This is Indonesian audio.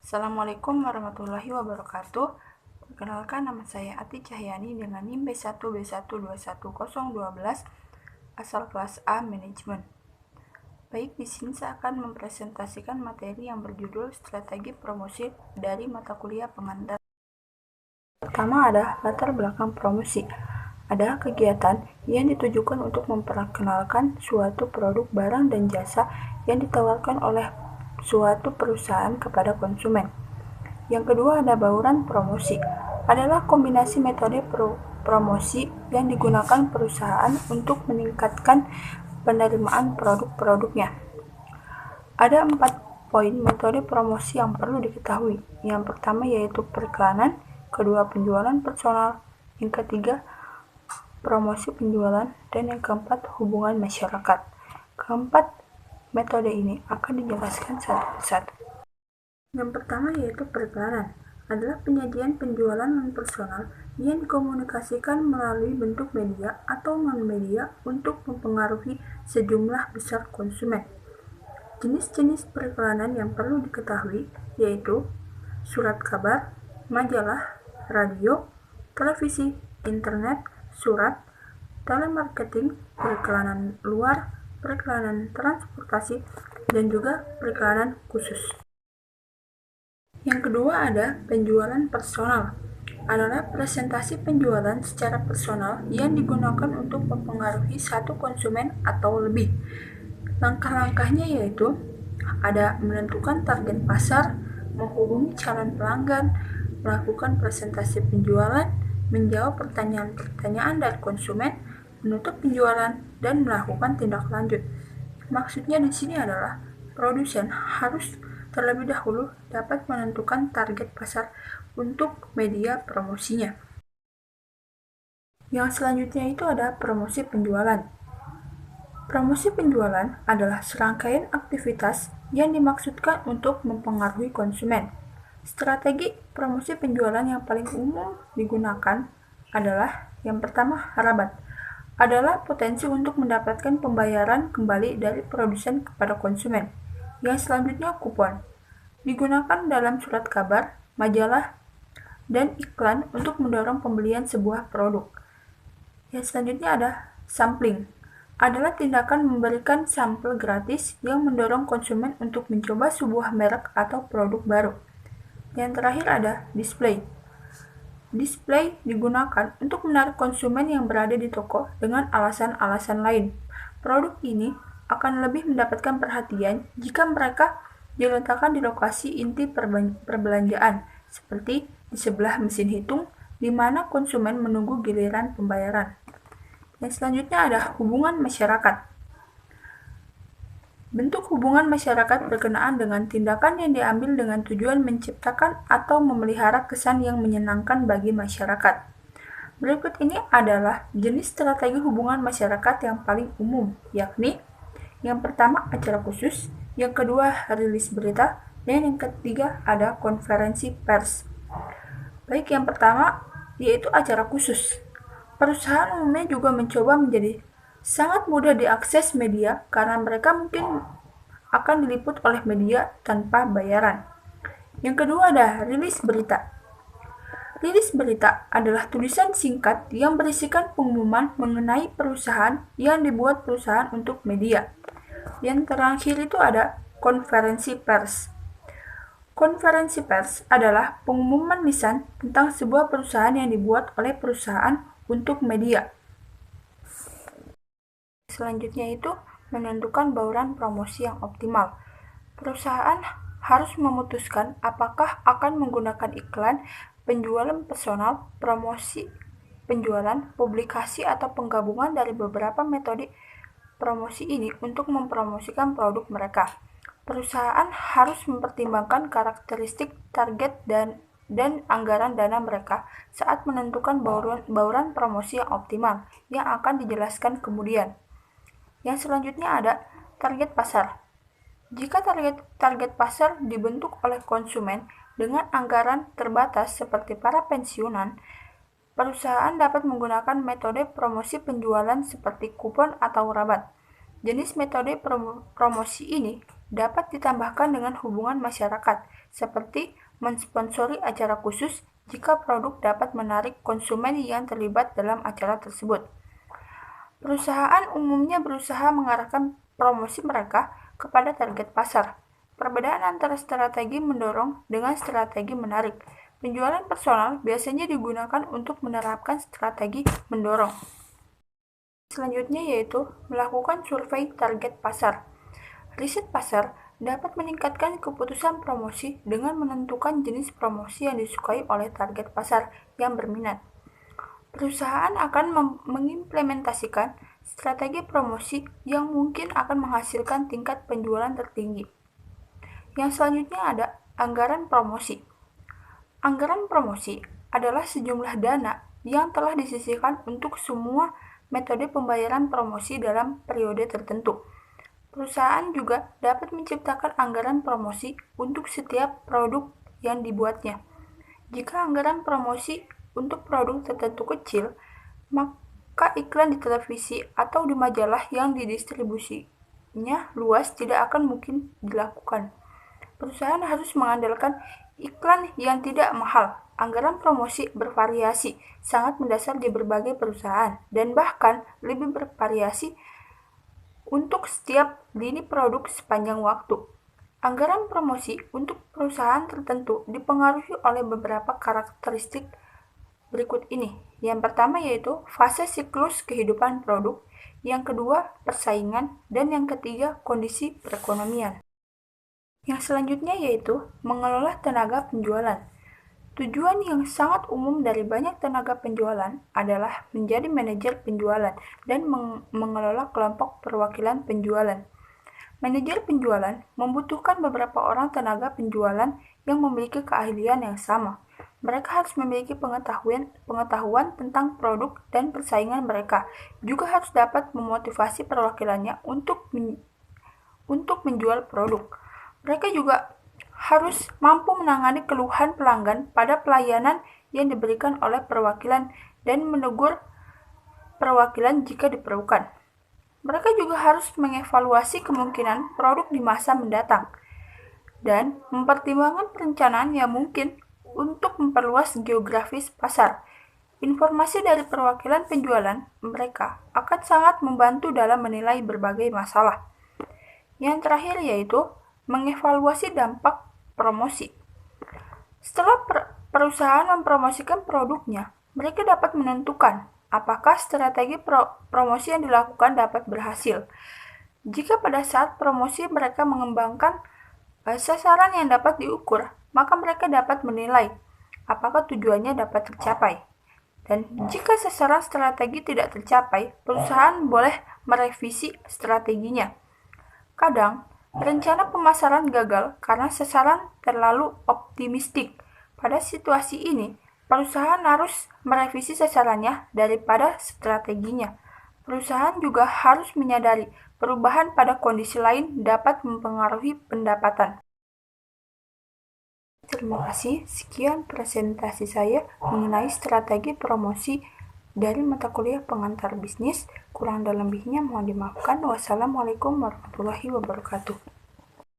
Assalamualaikum warahmatullahi wabarakatuh. Perkenalkan, nama saya Ati Cahyani dengan NIM B1B1210112 asal kelas A Manajemen. Baik, di sini saya akan mempresentasikan materi yang berjudul Strategi Promosi dari mata kuliah pengantar. Pertama ada latar belakang promosi. Adalah kegiatan yang ditujukan untuk memperkenalkan suatu produk, barang, dan jasa yang ditawarkan oleh suatu perusahaan kepada konsumen. Yang kedua ada bauran promosi. Adalah kombinasi metode promosi yang digunakan perusahaan untuk meningkatkan penerimaan produk-produknya. Ada 4 poin metode promosi yang perlu diketahui. Yang pertama yaitu periklanan, kedua penjualan personal, yang ketiga promosi penjualan, dan yang keempat hubungan masyarakat. Keempat metode ini akan dijelaskan satu persatu. Yang pertama yaitu periklanan, adalah penyajian penjualan non-personal yang dikomunikasikan melalui bentuk media atau non-media untuk mempengaruhi sejumlah besar konsumen. Jenis-jenis periklanan yang perlu diketahui yaitu surat kabar, majalah, radio, televisi, internet, surat, telemarketing, periklanan luar, periklanan transportasi, dan juga periklanan khusus. Yang kedua ada penjualan personal, adalah presentasi penjualan secara personal yang digunakan untuk mempengaruhi satu konsumen atau lebih. Langkah-langkahnya yaitu ada menentukan target pasar, menghubungi calon pelanggan, melakukan presentasi penjualan, menjawab pertanyaan-pertanyaan dari konsumen, menutup penjualan, dan melakukan tindak lanjut. Maksudnya di sini adalah produsen harus terlebih dahulu dapat menentukan target pasar untuk media promosinya. Yang selanjutnya itu ada promosi penjualan. Promosi penjualan adalah serangkaian aktivitas yang dimaksudkan untuk mempengaruhi konsumen. Strategi promosi penjualan yang paling umum digunakan adalah yang pertama rabat, adalah potensi untuk mendapatkan pembayaran kembali dari produsen kepada konsumen. Yang selanjutnya kupon, digunakan dalam surat kabar, majalah, dan iklan untuk mendorong pembelian sebuah produk. Yang selanjutnya ada sampling, adalah tindakan memberikan sampel gratis yang mendorong konsumen untuk mencoba sebuah merek atau produk baru. Yang terakhir ada display. Display digunakan untuk menarik konsumen yang berada di toko dengan alasan-alasan lain. Produk ini akan lebih mendapatkan perhatian jika mereka diletakkan di lokasi inti perbelanjaan, seperti di sebelah mesin hitung, di mana konsumen menunggu giliran pembayaran. Yang selanjutnya ada hubungan masyarakat. Bentuk hubungan masyarakat berkenaan dengan tindakan yang diambil dengan tujuan menciptakan atau memelihara kesan yang menyenangkan bagi masyarakat. Berikut ini adalah jenis strategi hubungan masyarakat yang paling umum, yakni yang pertama acara khusus, yang kedua rilis berita, dan yang ketiga ada konferensi pers. Baik, yang pertama yaitu acara khusus. Perusahaan umumnya juga mencoba menjadi sangat mudah diakses media karena mereka mungkin akan diliput oleh media tanpa bayaran. Yang kedua ada rilis berita. Rilis berita adalah tulisan singkat yang berisikan pengumuman mengenai perusahaan yang dibuat perusahaan untuk media. Yang terakhir itu ada konferensi pers. Konferensi pers adalah pengumuman lisan tentang sebuah perusahaan yang dibuat oleh perusahaan untuk media. Selanjutnya itu menentukan bauran promosi yang optimal. Perusahaan harus memutuskan apakah akan menggunakan iklan, penjualan personal, promosi penjualan, publikasi, atau penggabungan dari beberapa metode promosi ini untuk mempromosikan produk mereka. Perusahaan harus mempertimbangkan karakteristik target dan anggaran dana mereka saat menentukan bauran promosi yang optimal yang akan dijelaskan kemudian. Yang selanjutnya ada target pasar. Jika target pasar dibentuk oleh konsumen dengan anggaran terbatas seperti para pensiunan, perusahaan dapat menggunakan metode promosi penjualan seperti kupon atau rabat. Jenis metode promosi ini dapat ditambahkan dengan hubungan masyarakat, seperti mensponsori acara khusus jika produk dapat menarik konsumen yang terlibat dalam acara tersebut. Perusahaan umumnya berusaha mengarahkan promosi mereka kepada target pasar. Perbedaan antara strategi mendorong dengan strategi menarik. Penjualan personal biasanya digunakan untuk menerapkan strategi mendorong. Selanjutnya yaitu melakukan survei target pasar. Riset pasar dapat meningkatkan keputusan promosi dengan menentukan jenis promosi yang disukai oleh target pasar yang berminat. Perusahaan akan mengimplementasikan strategi promosi yang mungkin akan menghasilkan tingkat penjualan tertinggi. Yang selanjutnya ada anggaran promosi. Anggaran promosi adalah sejumlah dana yang telah disisihkan untuk semua metode pembayaran promosi dalam periode tertentu. Perusahaan juga dapat menciptakan anggaran promosi untuk setiap produk yang dibuatnya. Jika anggaran promosi untuk produk tertentu kecil, maka iklan di televisi atau di majalah yang didistribusinya luas tidak akan mungkin dilakukan. Perusahaan harus mengandalkan iklan yang tidak mahal. Anggaran promosi bervariasi, sangat mendasar di berbagai perusahaan, dan bahkan lebih bervariasi untuk setiap lini produk sepanjang waktu. Anggaran promosi untuk perusahaan tertentu dipengaruhi oleh beberapa karakteristik berikut ini. Yang pertama yaitu fase siklus kehidupan produk, yang kedua persaingan, dan yang ketiga kondisi perekonomian. Yang selanjutnya yaitu mengelola tenaga penjualan. Tujuan yang sangat umum dari banyak tenaga penjualan adalah menjadi manajer penjualan dan mengelola kelompok perwakilan penjualan. Manajer penjualan membutuhkan beberapa orang tenaga penjualan yang memiliki keahlian yang sama. Mereka harus memiliki pengetahuan tentang produk dan persaingan mereka. Juga harus dapat memotivasi perwakilannya untuk menjual produk. Mereka juga harus mampu menangani keluhan pelanggan pada pelayanan yang diberikan oleh perwakilan dan menegur perwakilan jika diperlukan. Mereka juga harus mengevaluasi kemungkinan produk di masa mendatang dan mempertimbangkan perencanaan yang mungkin untuk memperluas geografis pasar. Informasi dari perwakilan penjualan mereka akan sangat membantu dalam menilai berbagai masalah. Yang terakhir yaitu mengevaluasi dampak promosi. Setelah perusahaan mempromosikan produknya, mereka dapat menentukan apakah strategi promosi yang dilakukan dapat berhasil. Jika pada saat promosi mereka mengembangkan sasaran yang dapat diukur, maka mereka dapat menilai apakah tujuannya dapat tercapai. Dan jika sasaran strategi tidak tercapai, perusahaan boleh merevisi strateginya. Kadang, rencana pemasaran gagal karena sasaran terlalu optimistik. Pada situasi ini, perusahaan harus merevisi sasarannya daripada strateginya. Perusahaan juga harus menyadari perubahan pada kondisi lain dapat mempengaruhi pendapatan. Terima kasih. Sekian presentasi saya mengenai strategi promosi dari mata kuliah pengantar bisnis. Kurang dan lebihnya mohon dimaafkan. Wassalamualaikum warahmatullahi wabarakatuh.